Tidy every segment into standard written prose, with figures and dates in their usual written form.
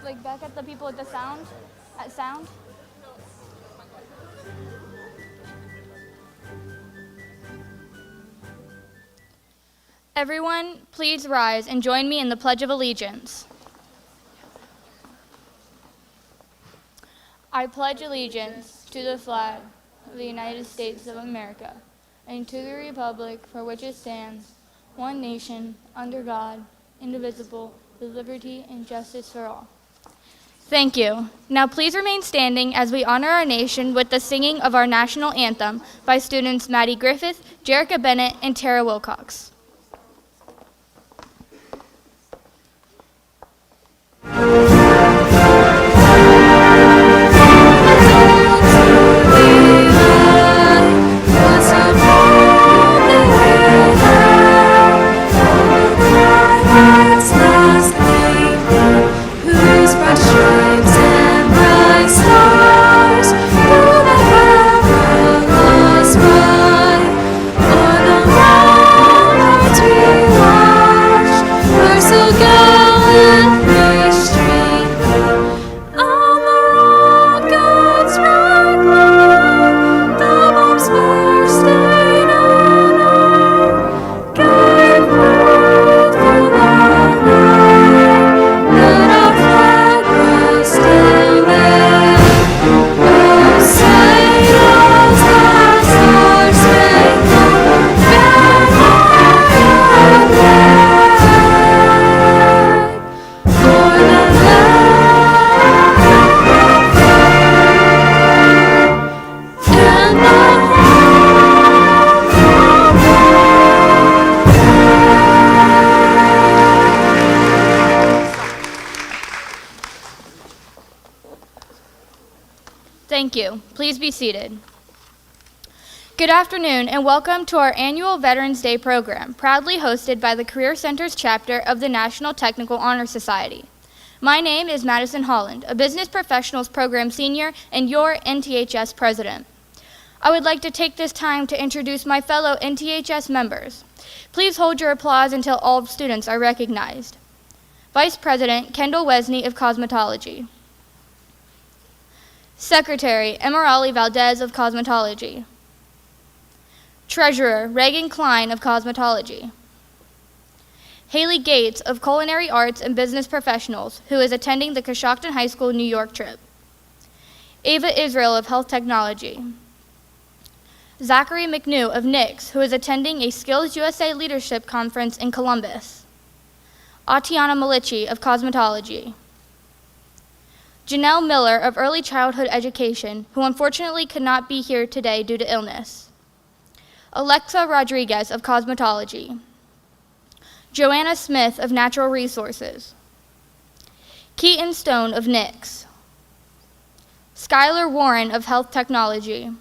like back at the people at the sound, at sound. Everyone, please rise and join me in the Pledge of Allegiance. I pledge allegiance to the flag of the United States of America and to the republic for which it stands, one nation, under God, indivisible, with liberty and justice for all. Thank you. Now please remain standing as we honor our nation with the singing of our national anthem by students Maddie Griffith, Jerica Bennett, and Tara Wilcox. Thank you. Please be seated. Good afternoon and welcome to our annual Veterans Day program, proudly hosted by the Career Centers chapter of the National Technical Honor Society. My name is Madison Holland, a Business Professionals Program Senior and your NTHS President. I would like to take this time to introduce my fellow NTHS members. Please hold your applause until all students are recognized. Vice President Kendall Wesney of Cosmetology. Secretary Emerali Valdez of Cosmetology. Treasurer Reagan Klein of Cosmetology. Haley Gates of Culinary Arts and Business Professionals, who is attending the Coshocton High School New York trip. Ava Israel of Health Technology. Zachary McNew of NICS, who is attending a Skills USA Leadership Conference in Columbus. Atiana Malici of Cosmetology. Janelle Miller of Early Childhood Education, who unfortunately could not be here today due to illness. Alexa Rodriguez of Cosmetology. Joanna Smith of Natural Resources. Keaton Stone of NICS. Skylar Warren of Health Technology.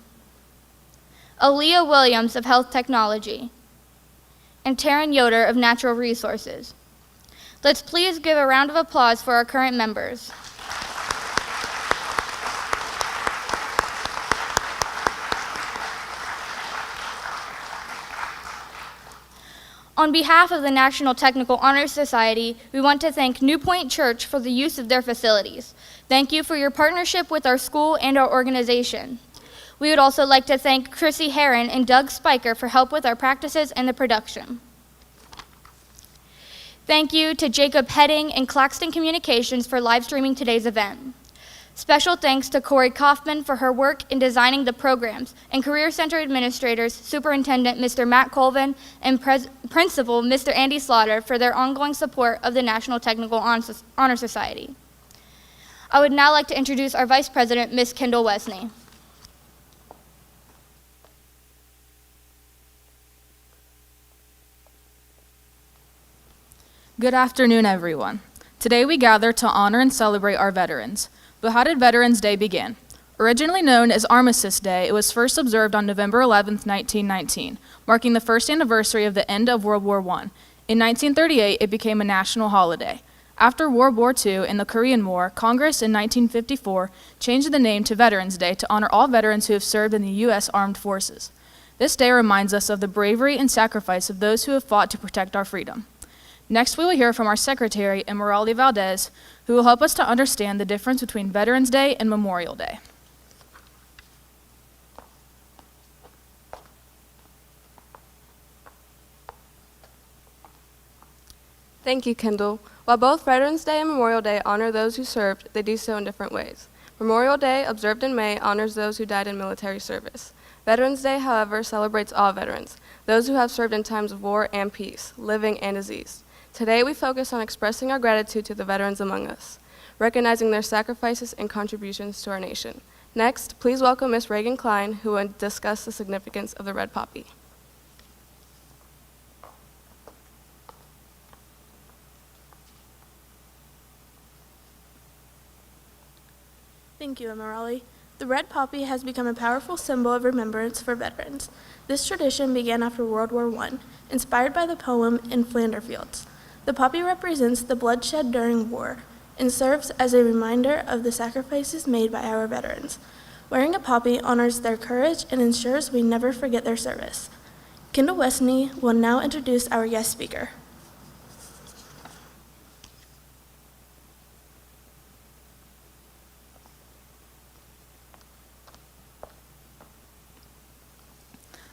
Aaliyah Williams of Health Technology. And Taryn Yoder of Natural Resources. Let's please give a round of applause for our current members. On behalf of the National Technical Honor Society, we want to thank New Point Church for the use of their facilities. Thank you for your partnership with our school and our organization. We would also like to thank Chrissy Herron and Doug Spiker for help with our practices and the production. Thank you to Jacob Heading and Claxton Communications for live streaming today's event. Special thanks to Corey Kaufman for her work in designing the programs, and Career Center administrators, Superintendent Mr. Matt Colvin, and Principal Mr. Andy Slaughter for their ongoing support of the National Technical Honor Society. I would now like to introduce our Vice President, Ms. Kendall Wesney. Good afternoon, everyone. Today we gather to honor and celebrate our veterans. But how did Veterans Day begin? Originally known as Armistice Day, it was first observed on November 11, 1919, marking the first anniversary of the end of World War I. In 1938, it became a national holiday. After World War II and the Korean War, Congress in 1954 changed the name to Veterans Day to honor all veterans who have served in the U.S. Armed Forces. This day reminds us of the bravery and sacrifice of those who have fought to protect our freedom. Next, we will hear from our secretary, Emeraldi Valdez, who will help us to understand the difference between Veterans Day and Memorial Day. Thank you, Kendall. While both Veterans Day and Memorial Day honor those who served, they do so in different ways. Memorial Day, observed in May, honors those who died in military service. Veterans Day, however, celebrates all veterans, those who have served in times of war and peace, living and diseased. Today, we focus on expressing our gratitude to the veterans among us, recognizing their sacrifices and contributions to our nation. Next, please welcome Ms. Reagan Klein, who will discuss the significance of the red poppy. Thank you, Emeraldi. The red poppy has become a powerful symbol of remembrance for veterans. This tradition began after World War I, inspired by the poem In Flanders Fields. The poppy represents the bloodshed during war and serves as a reminder of the sacrifices made by our veterans. Wearing a poppy honors their courage and ensures we never forget their service. Kendall Westney will now introduce our guest speaker.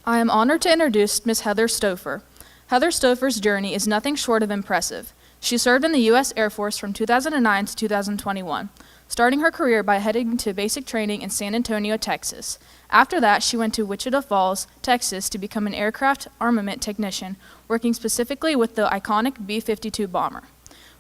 I am honored to introduce Ms. Heather Stouffer. Heather Stouffer's journey is nothing short of impressive. She served in the U.S. Air Force from 2009 to 2021, starting her career by heading to basic training in San Antonio, Texas. After that, she went to Wichita Falls, Texas to become an aircraft armament technician, working specifically with the iconic B-52 bomber.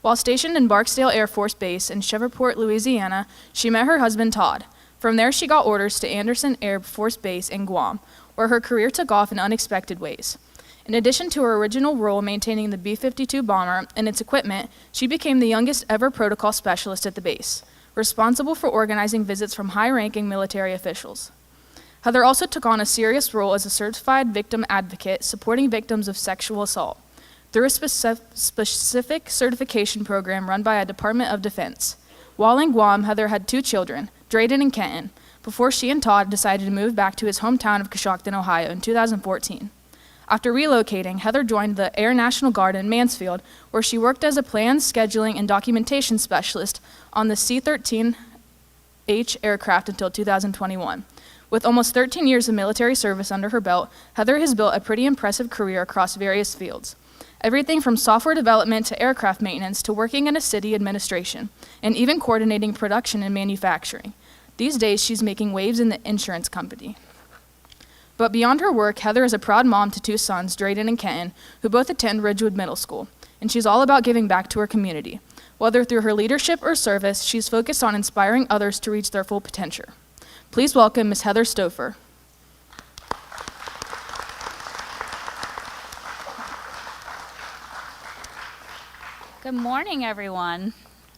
While stationed in Barksdale Air Force Base in Shreveport, Louisiana, she met her husband, Todd. From there, she got orders to Anderson Air Force Base in Guam, where her career took off in unexpected ways. In addition to her original role maintaining the B-52 bomber and its equipment, she became the youngest ever protocol specialist at the base, responsible for organizing visits from high-ranking military officials. Heather also took on a serious role as a certified victim advocate supporting victims of sexual assault through a specific certification program run by a Department of Defense. While in Guam, Heather had 2 children, Drayden and Kenton, before she and Todd decided to move back to his hometown of Coshocton, Ohio in 2014. After relocating, Heather joined the Air National Guard in Mansfield, where she worked as a plans, scheduling, and documentation specialist on the C-13H aircraft until 2021. With almost 13 years of military service under her belt, Heather has built a pretty impressive career across various fields. Everything from software development to aircraft maintenance to working in a city administration, and even coordinating production and manufacturing. These days, she's making waves in the insurance company. But beyond her work, Heather is a proud mom to 2 sons, Drayden and Kenton, who both attend Ridgewood Middle School, and she's all about giving back to her community. Whether through her leadership or service, she's focused on inspiring others to reach their full potential. Please welcome Ms. Heather Stouffer. Good morning, everyone.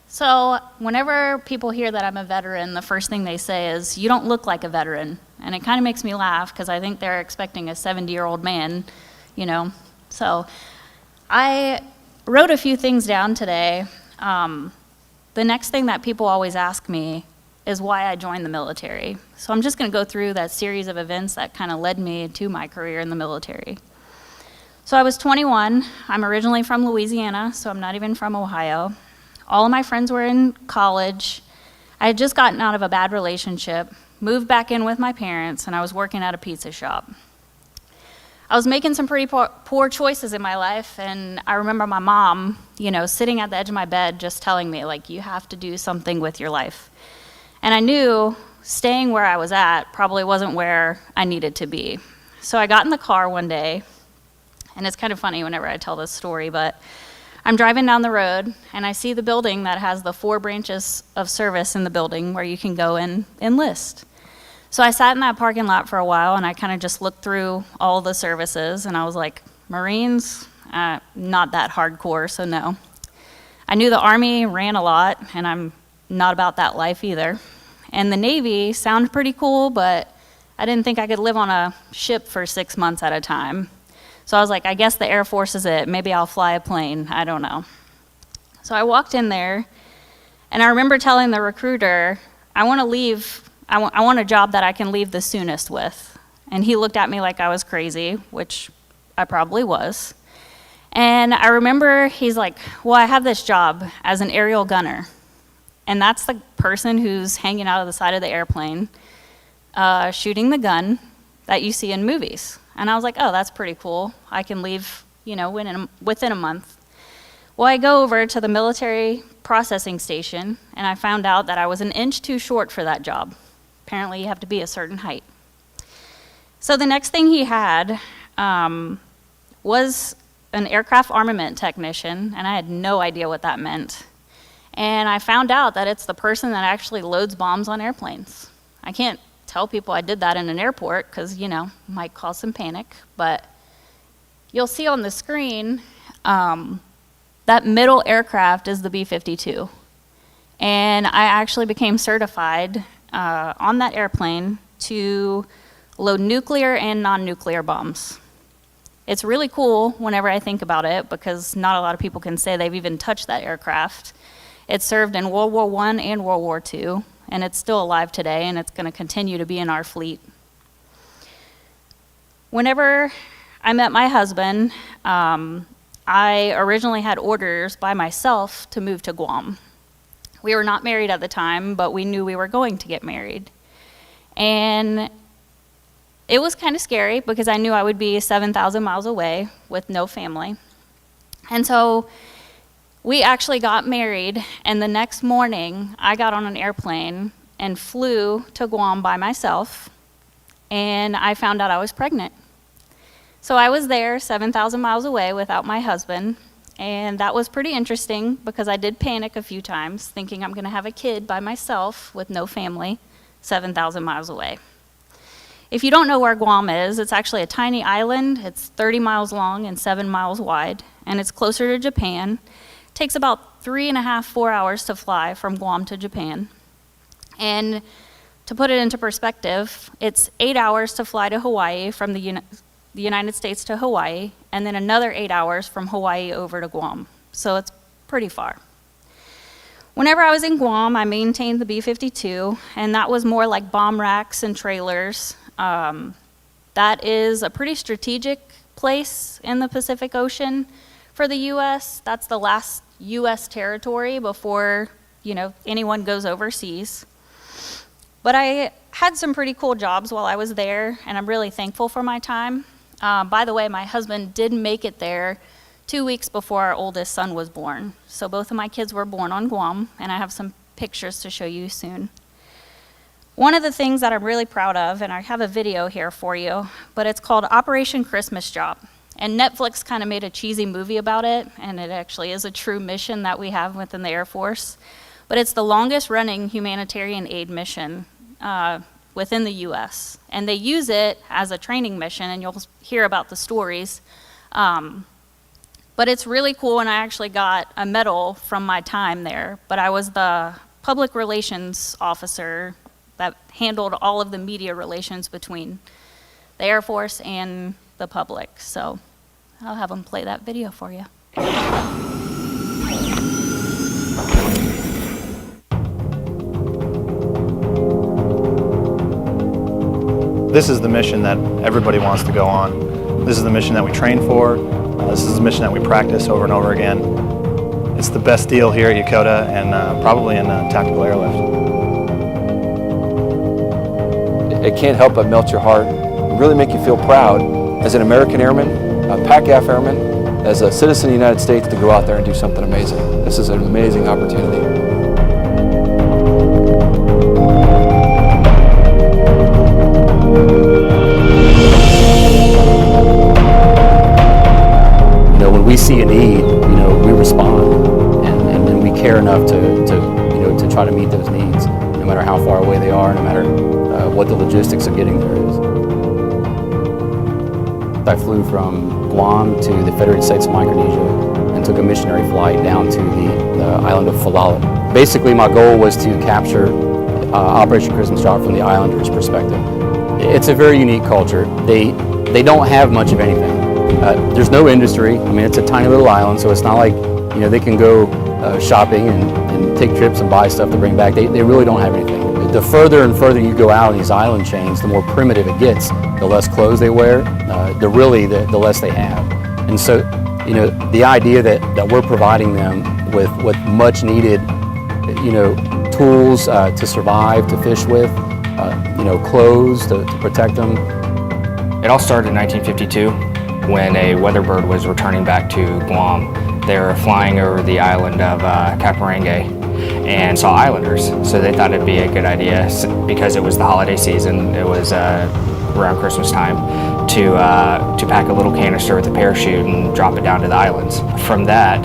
So whenever people hear that I'm a veteran, the first thing they say is, "You don't look like a veteran." And it kind of makes me laugh because I think they're expecting a 70-year-old man, you know. So I wrote a few things down today. The next thing that people always ask me is why I joined the military. So I'm just going to go through that series of events that kind of led me to my career in the military. So I was 21. I'm originally from Louisiana, so I'm not even from Ohio. All of my friends were in college. I had just gotten out of a bad relationship, moved back in with my parents, and I was working at a pizza shop. I was making some pretty poor choices in my life, and I remember my mom, sitting at the edge of my bed just telling me, you have to do something with your life. And I knew staying where I was at probably wasn't where I needed to be. So I got in the car one day, and it's kind of funny whenever I tell this story, but I'm driving down the road, and I see the building that has the 4 branches of service in the building where you can go and enlist. So I sat in that parking lot for a while, and I kind of just looked through all the services, and I was like, Marines, not that hardcore, so no. I knew the Army ran a lot, and I'm not about that life either. And the Navy sounded pretty cool, but I didn't think I could live on a ship for 6 months at a time. So I was like, I guess the Air Force is it. Maybe I'll fly a plane. I don't know. So I walked in there, and I remember telling the recruiter, I want to leave. I want a job that I can leave the soonest with. And he looked at me like I was crazy, which I probably was. And And I remember he's like, well, I have this job as an aerial gunner. And that's the person who's hanging out of the side of the airplane, shooting the gun that you see in movies. And I was like, oh, that's pretty cool. I can leave, within a month. Well, I go over to the military processing station, and I found out that I was an inch too short for that job. Apparently, you have to be a certain height. So the next thing he had was an aircraft armament technician, and I had no idea what that meant. And I found out that it's the person that actually loads bombs on airplanes. I can't tell people I did that in an airport because, might cause some panic. But you'll see on the screen, that middle aircraft is the B-52. And I actually became certified on that airplane to load nuclear and non-nuclear bombs. It's really cool whenever I think about it because not a lot of people can say they've even touched that aircraft. It served in World War I and World War II, and it's still alive today, and it's going to continue to be in our fleet. Whenever I met my husband, I originally had orders by myself to move to Guam. We were not married at the time, but we knew we were going to get married. And it was kind of scary because I knew I would be 7,000 miles away with no family. And so we actually got married, and the next morning I got on an airplane and flew to Guam by myself, and I found out I was pregnant. So I was there 7,000 miles away without my husband, and that was pretty interesting because I did panic a few times thinking I'm going to have a kid by myself with no family 7,000 miles away. If you don't know where Guam is, it's actually a tiny island. It's 30 miles long and 7 miles wide, and it's closer to Japan. It takes about 3.5, 4 hours to fly from Guam to Japan. And to put it into perspective, it's 8 hours to fly to Hawaii from the United States to Hawaii, and then another 8 hours from Hawaii over to Guam. So it's pretty far. Whenever I was in Guam, I maintained the B-52, and that was more like bomb racks and trailers. That is a pretty strategic place in the Pacific Ocean for the U.S. That's the last U.S. territory before, anyone goes overseas. But I had some pretty cool jobs while I was there, and I'm really thankful for my time. By the way, my husband did make it there 2 weeks before our oldest son was born. So both of my kids were born on Guam, and I have some pictures to show you soon. One of the things that I'm really proud of, and I have a video here for you, but it's called Operation Christmas Job. And Netflix kind of made a cheesy movie about it, and it actually is a true mission that we have within the Air Force. But it's the longest running humanitarian aid mission within the U.S. And they use it as a training mission, and you'll hear about the stories. But it's really cool, and I actually got a medal from my time there. But I was the public relations officer that handled all of the media relations between the Air Force and the public. So I'll have them play that video for you. This is the mission that everybody wants to go on. This is the mission that we train for. This is the mission that we practice over and over again. It's the best deal here at Yokota and probably in tactical airlift. It can't help but melt your heart and really make you feel proud as an American airman, a PACAF airman, as a citizen of the United States to go out there and do something amazing. This is an amazing opportunity. When we see a need, we respond, and we care enough to try to meet those needs, no matter how far away they are, no matter what the logistics of getting there is. I flew from Guam to the Federated States of Micronesia and took a missionary flight down to the island of Falala. Basically, my goal was to capture Operation Christmas Job from the islanders' perspective. It's a very unique culture. They don't have much of anything. There's no industry. I mean, it's a tiny little island, so it's not like they can go shopping and take trips and buy stuff to bring back. They really don't have anything. The further and further you go out in these island chains, the more primitive it gets. The less clothes they wear, the less they have. And so you know, the idea that we're providing them with much needed, you know, tools to survive, to fish with, you know, clothes to protect them. It all started in 1952 when a weather bird was returning back to Guam. They were flying over the island of Caparangue and saw islanders, so they thought it'd be a good idea, because it was the holiday season, it was around Christmas time, to pack a little canister with a parachute and drop it down to the islands. From that,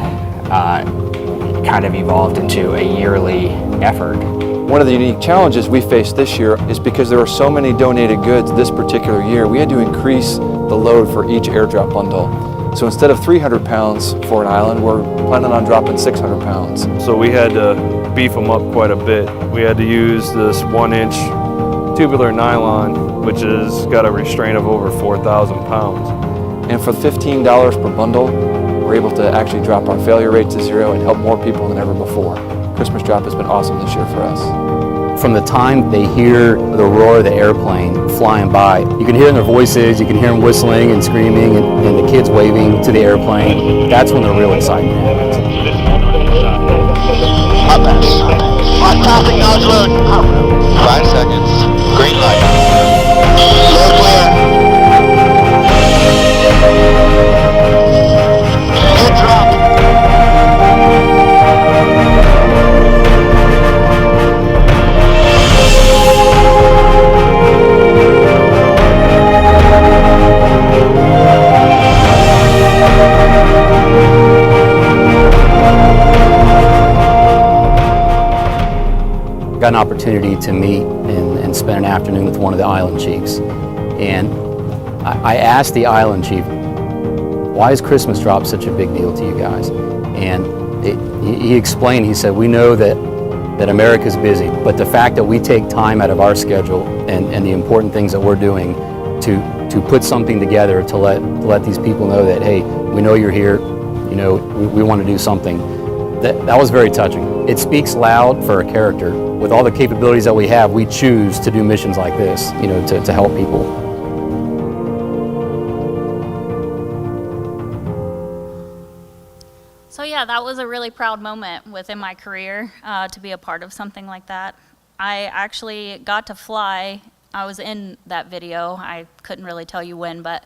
kind of evolved into a yearly effort. One of the unique challenges we faced this year is because there were so many donated goods this particular year, we had to increase the load for each airdrop bundle. So instead of 300 pounds for an island, we're planning on dropping 600 pounds. So we had to beef them up quite a bit. We had to use this 1-inch tubular nylon, which has got a restraint of over 4,000 pounds. And for $15 per bundle, we're able to actually drop our failure rate to 0 and help more people than ever before. Christmas Drop has been awesome this year for us. From the time they hear the roar of the airplane flying by, you can hear in their voices, you can hear them whistling and screaming, and the kids waving to the airplane. That's when the real excitement happens. Hot topic, nose load. 5 seconds. Green light. Low clear. Good drop. Got an opportunity to meet and spend an afternoon with one of the island chiefs. And I asked the island chief, why is Christmas Drop such a big deal to you guys? And he explained, he said, we know that America's busy, but the fact that we take time out of our schedule and the important things that we're doing to put something together to let these people know that, hey, we know you're here, you know, we want to do something. That was very touching. It speaks loud for a character. With all the capabilities that we have, we choose to do missions like this, you know, to help people. So yeah, that was a really proud moment within my career to be a part of something like that. I actually got to fly. I was in that video. I couldn't really tell you when, but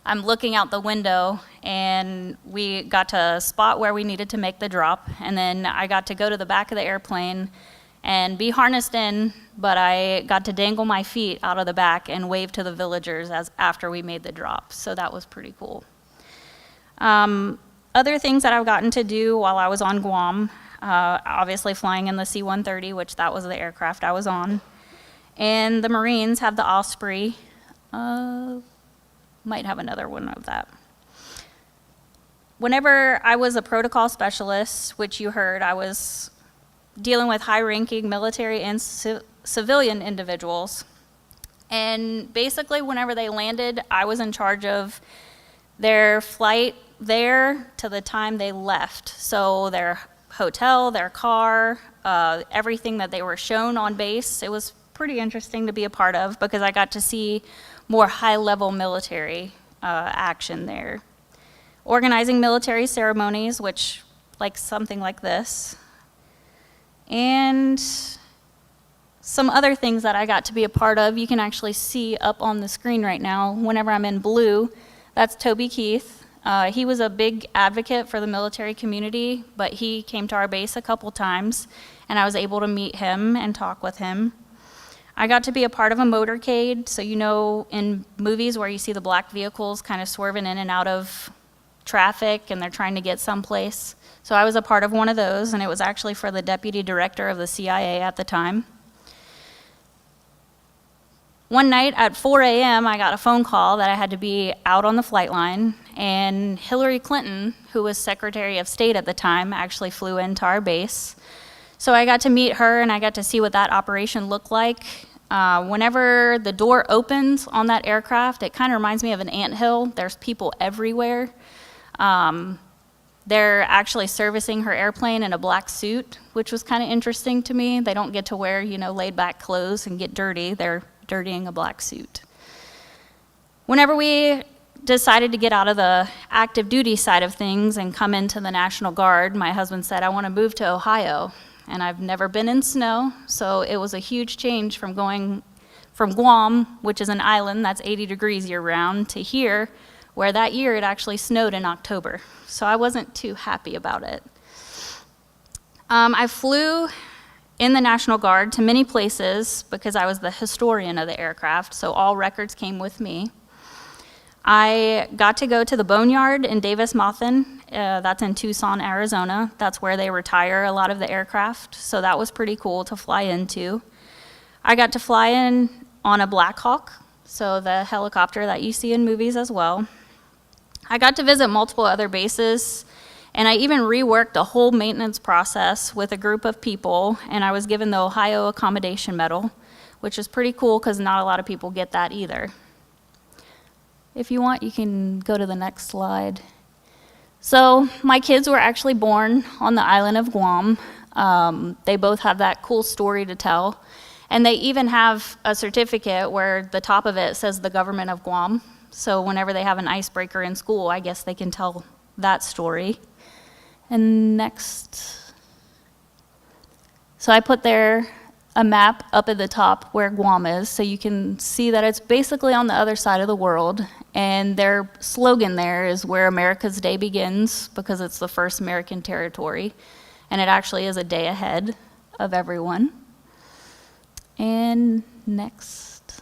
I'm looking out the window, and we got to spot where we needed to make the drop, and then I got to go to the back of the airplane and be harnessed in, but I got to dangle my feet out of the back and wave to the villagers after we made the drop, so that was pretty cool. Other things that I've gotten to do while I was on Guam, obviously flying in the C-130, which that was the aircraft I was on, and the Marines have the Osprey. Might have another one of that. Whenever I was a protocol specialist, which you heard, I was dealing with high-ranking military and civilian individuals. And basically, whenever they landed, I was in charge of their flight there to the time they left. So their hotel, their car, everything that they were shown on base. It was pretty interesting to be a part of because I got to see more high-level military action there. Organizing military ceremonies, which, like something like this. And some other things that I got to be a part of, you can actually see up on the screen right now. Whenever I'm in blue, that's Toby Keith. He was a big advocate for the military community, but he came to our base a couple times, and I was able to meet him and talk with him. I got to be a part of a motorcade, so you know in movies where you see the black vehicles kind of swerving in and out of traffic and they're trying to get someplace. So I was a part of one of those, and it was actually for the deputy director of the CIA at the time. One night at 4 a.m., I got a phone call that I had to be out on the flight line, and Hillary Clinton, who was Secretary of State at the time, actually flew into our base. So I got to meet her, and I got to see what that operation looked like. Whenever the door opens on that aircraft, it kind of reminds me of an anthill. There's people everywhere. They're actually servicing her airplane in a black suit, which was kind of interesting to me. They don't get to wear, you know, laid-back clothes and get dirty. They're dirtying a black suit. Whenever we decided to get out of the active duty side of things and come into the National Guard, my husband said, I want to move to Ohio. And I've never been in snow, so it was a huge change from going from Guam, which is an island that's 80 degrees year-round, to here, where that year it actually snowed in October. So I wasn't too happy about it. I flew in the National Guard to many places because I was the historian of the aircraft, so all records came with me. I got to go to the Boneyard in Davis-Monthan. That's in Tucson, Arizona. That's where they retire a lot of the aircraft, so that was pretty cool to fly into. I got to fly in on a Black Hawk, so the helicopter that you see in movies as well. I got to visit multiple other bases, and I even reworked a whole maintenance process with a group of people, and I was given the Ohio Accommodation Medal, which is pretty cool because not a lot of people get that either. If you want, you can go to the next slide. So my kids were actually born on the island of Guam. They both have that cool story to tell. And they even have a certificate where the top of it says the government of Guam. So whenever they have an icebreaker in school, I guess they can tell that story. And next. So I put there a map up at the top where Guam is, so you can see that it's basically on the other side of the world. And their slogan there is where America's day begins, because it's the first American territory. And it actually is a day ahead of everyone. And next.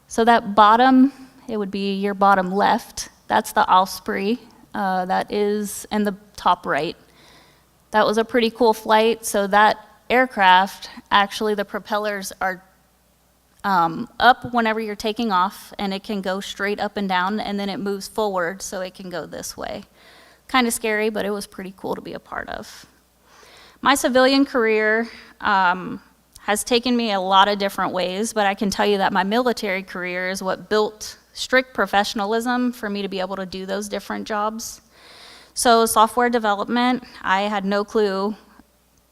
So that bottom, it would be your bottom left. That's the Osprey. That is in the top right. That was a pretty cool flight. So that aircraft, actually the propellers are up whenever you're taking off, and it can go straight up and down, and then it moves forward so it can go this way. Kind of scary, but it was pretty cool to be a part of. My civilian career has taken me a lot of different ways, but I can tell you that my military career is what built strict professionalism for me to be able to do those different jobs. So software development, I had no clue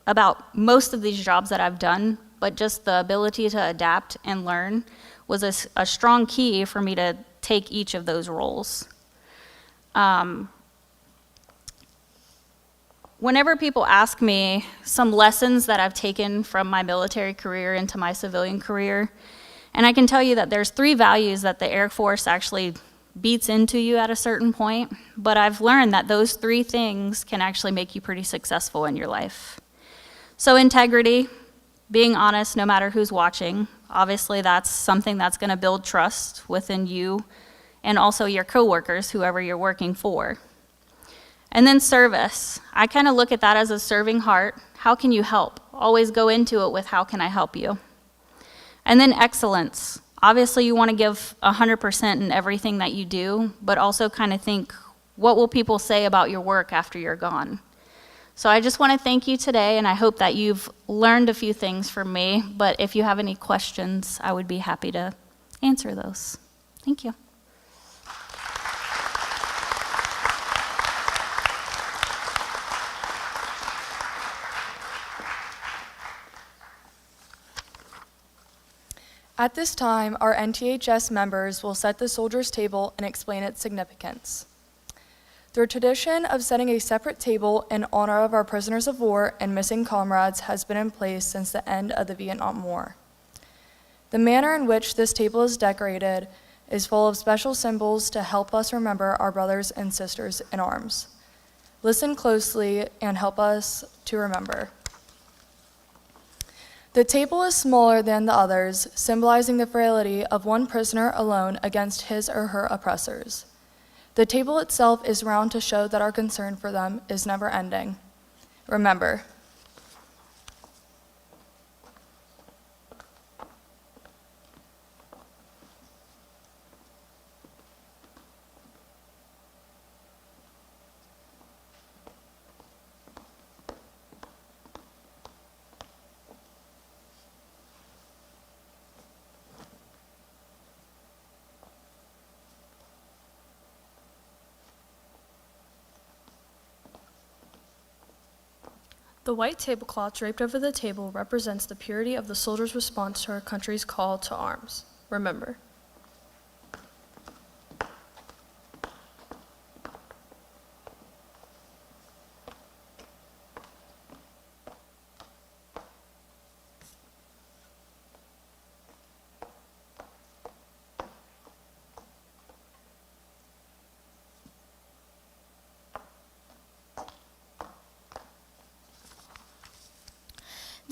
about most of these jobs that I've done, but just the ability to adapt and learn was a strong key for me to take each of those roles. Whenever people ask me some lessons that I've taken from my military career into my civilian career, and I can tell you that there's 3 values that the Air Force actually beats into you at a certain point, but I've learned that those 3 things can actually make you pretty successful in your life. So integrity, being honest no matter who's watching. Obviously that's something that's going to build trust within you and also your coworkers, whoever you're working for. And then service. I kind of look at that as a serving heart. How can you help? Always go into it with how can I help you? And then excellence. Obviously you want to give 100% in everything that you do, but also kind of think, what will people say about your work after you're gone? So I just want to thank you today, and I hope that you've learned a few things from me, but if you have any questions, I would be happy to answer those. Thank you. At this time, our NTHS members will set the Soldiers' Table and explain its significance. The tradition of setting a separate table in honor of our prisoners of war and missing comrades has been in place since the end of the Vietnam War. The manner in which this table is decorated is full of special symbols to help us remember our brothers and sisters in arms. Listen closely and help us to remember. The table is smaller than the others, symbolizing the frailty of one prisoner alone against his or her oppressors. The table itself is round to show that our concern for them is never ending. Remember. The white tablecloth draped over the table represents the purity of the soldiers' response to our country's call to arms. Remember.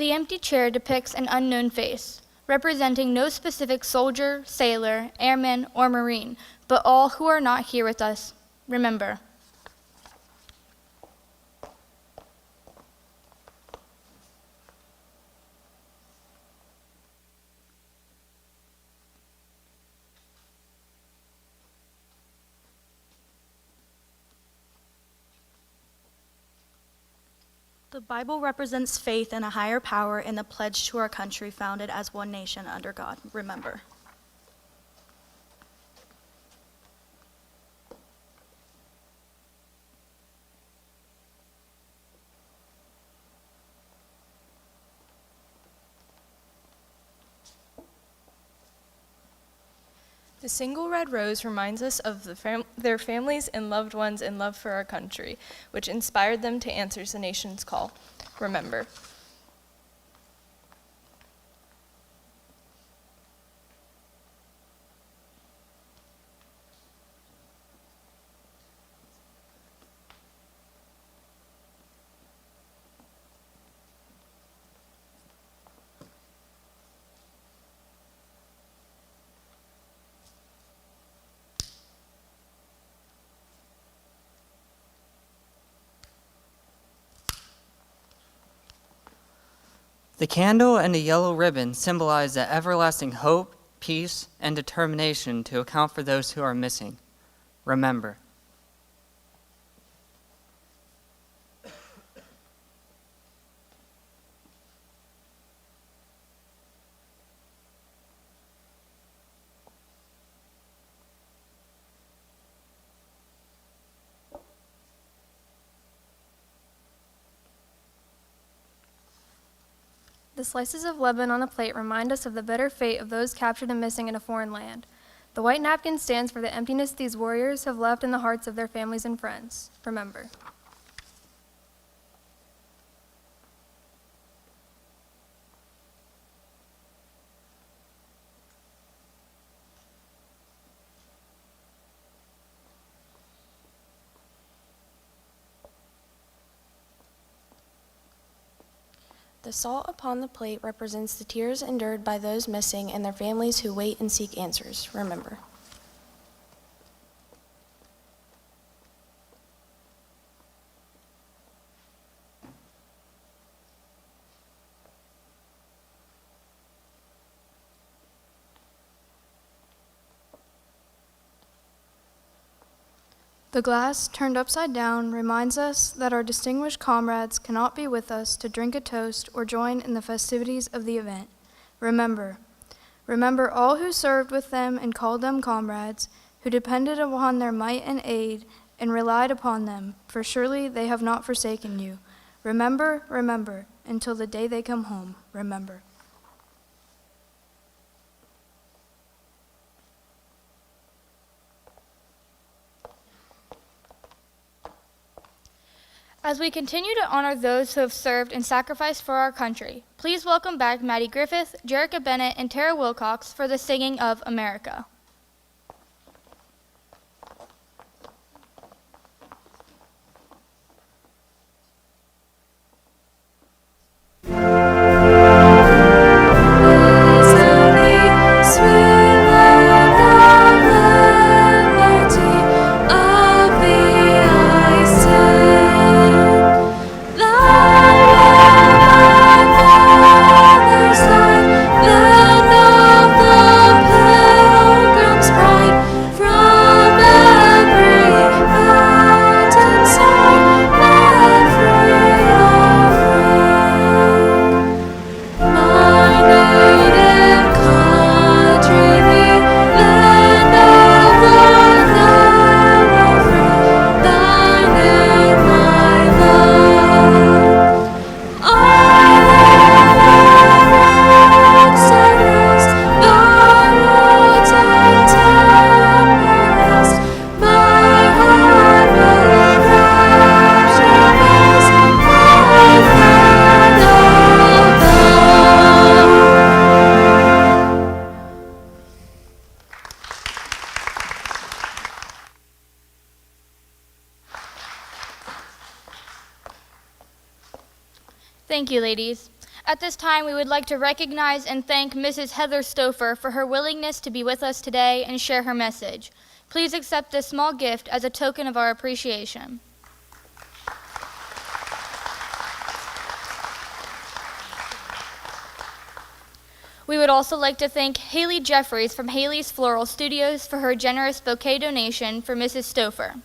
The empty chair depicts an unknown face, representing no specific soldier, sailor, airman, or Marine, but all who are not here with us. Remember. The Bible represents faith in a higher power and the pledge to our country founded as one nation under God. Remember. The single red rose reminds us of their families and loved ones in love for our country, which inspired them to answer the nation's call. Remember. The candle and the yellow ribbon symbolize the everlasting hope, peace, and determination to account for those who are missing. Remember. The slices of lemon on the plate remind us of the bitter fate of those captured and missing in a foreign land. The white napkin stands for the emptiness these warriors have left in the hearts of their families and friends. Remember. The salt upon the plate represents the tears endured by those missing and their families who wait and seek answers. Remember. The glass, turned upside down, reminds us that our distinguished comrades cannot be with us to drink a toast or join in the festivities of the event. Remember. Remember all who served with them and called them comrades, who depended upon their might and aid and relied upon them, for surely they have not forsaken you. Remember, remember, until the day they come home. Remember. As we continue to honor those who have served and sacrificed for our country, please welcome back Maddie Griffith, Jerica Bennett, and Tara Wilcox for the singing of America. Thank you, ladies. At this time, we would like to recognize and thank Mrs. Heather Stouffer for her willingness to be with us today and share her message. Please accept this small gift as a token of our appreciation. We would also like to thank Haley Jeffries from Haley's Floral Studios for her generous bouquet donation for Mrs. Stouffer.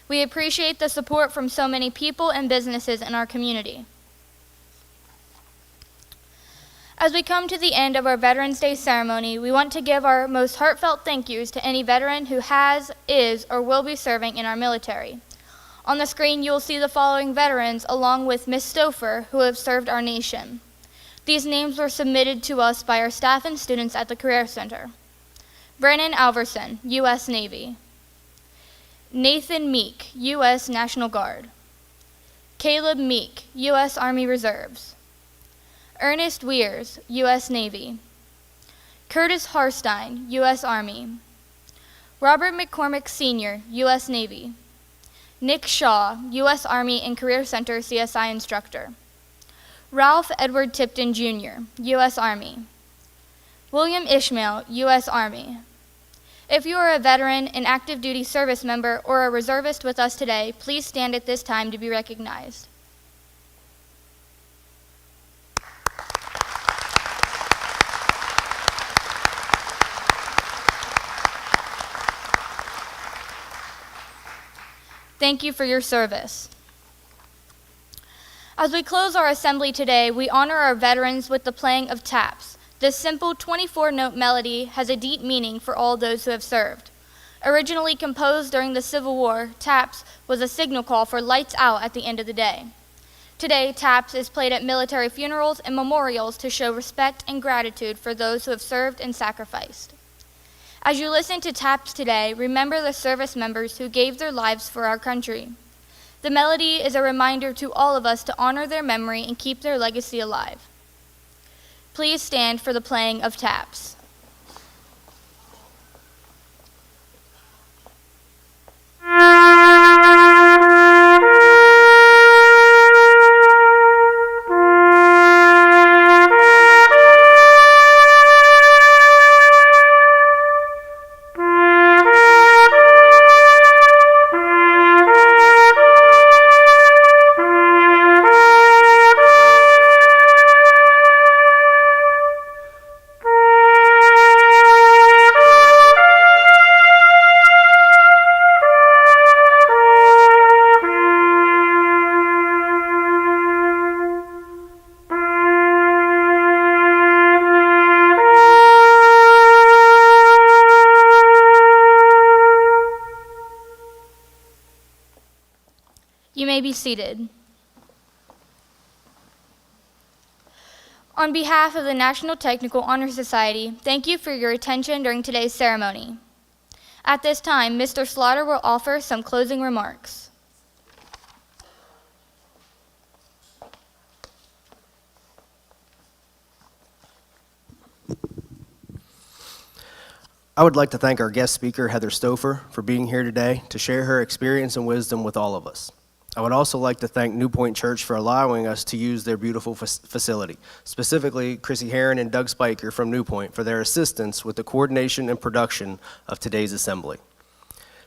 We appreciate the support from so many people and businesses in our community. As we come to the end of our Veterans Day ceremony, we want to give our most heartfelt thank yous to any veteran who has, is, or will be serving in our military. On the screen, you will see the following veterans along with Ms. Stouffer who have served our nation. These names were submitted to us by our staff and students at the Career Center. Brennan Alverson, U.S. Navy. Nathan Meek, U.S. National Guard. Caleb Meek, U.S. Army Reserves. Ernest Weirs, U.S. Navy. Curtis Harstein, U.S. Army. Robert McCormick Sr., U.S. Navy. Nick Shaw, U.S. Army and Career Center CSI Instructor. Ralph Edward Tipton Jr., U.S. Army. William Ishmael, U.S. Army. If you are a veteran, an active duty service member, or a reservist with us today, please stand at this time to be recognized. Thank you for your service. As we close our assembly today, we honor our veterans with the playing of taps. This simple 24-note melody has a deep meaning for all those who have served. Originally composed during the Civil War, taps was a signal call for lights out at the end of the day. Today, taps is played at military funerals and memorials to show respect and gratitude for those who have served and sacrificed. As you listen to taps today, remember the service members who gave their lives for our country. The melody is a reminder to all of us to honor their memory and keep their legacy alive. Please stand for the playing of taps. You may be seated. On behalf of the National Technical Honor Society, thank you for your attention during today's ceremony. At this time, Mr. Slaughter will offer some closing remarks. I would like to thank our guest speaker, Heather Stouffer, for being here today to share her experience and wisdom with all of us. I would also like to thank New Point Church for allowing us to use their beautiful facility, specifically Chrissy Herron and Doug Spiker from New Point for their assistance with the coordination and production of today's assembly.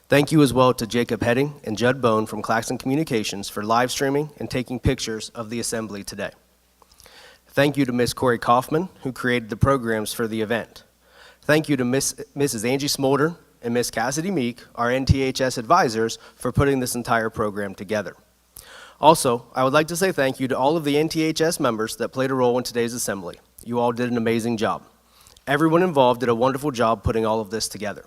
Thank you as well to Jacob Heading and Judd Bone from Claxton Communications for live streaming and taking pictures of the assembly today. Thank you to Ms. Corey Kaufman, who created the programs for the event. Thank you to Mrs. Angie Smolder and Ms. Cassidy Meek, our NTHS advisors, for putting this entire program together. Also, I would like to say thank you to all of the NTHS members that played a role in today's assembly. You all did an amazing job. Everyone involved did a wonderful job putting all of this together.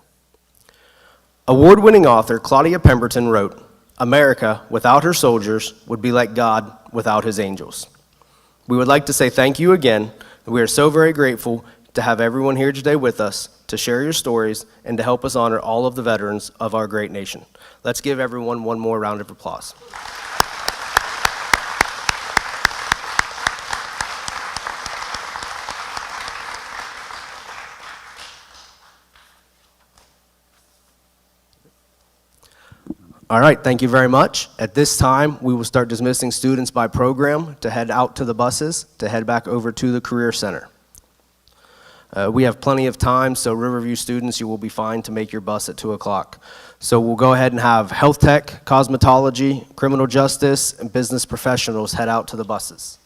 Award-winning author Claudia Pemberton wrote, "America without her soldiers would be like God without his angels." We would like to say thank you again, and we are so very grateful to have everyone here today with us to share your stories and to help us honor all of the veterans of our great nation. Let's give everyone one more round of applause. All right, thank you very much. At this time, we will start dismissing students by program to head out to the buses to head back over to the Career Center. We have plenty of time, so Riverview students, you will be fine to make your bus at 2 o'clock. So we'll go ahead and have health tech, cosmetology, criminal justice, and business professionals head out to the buses.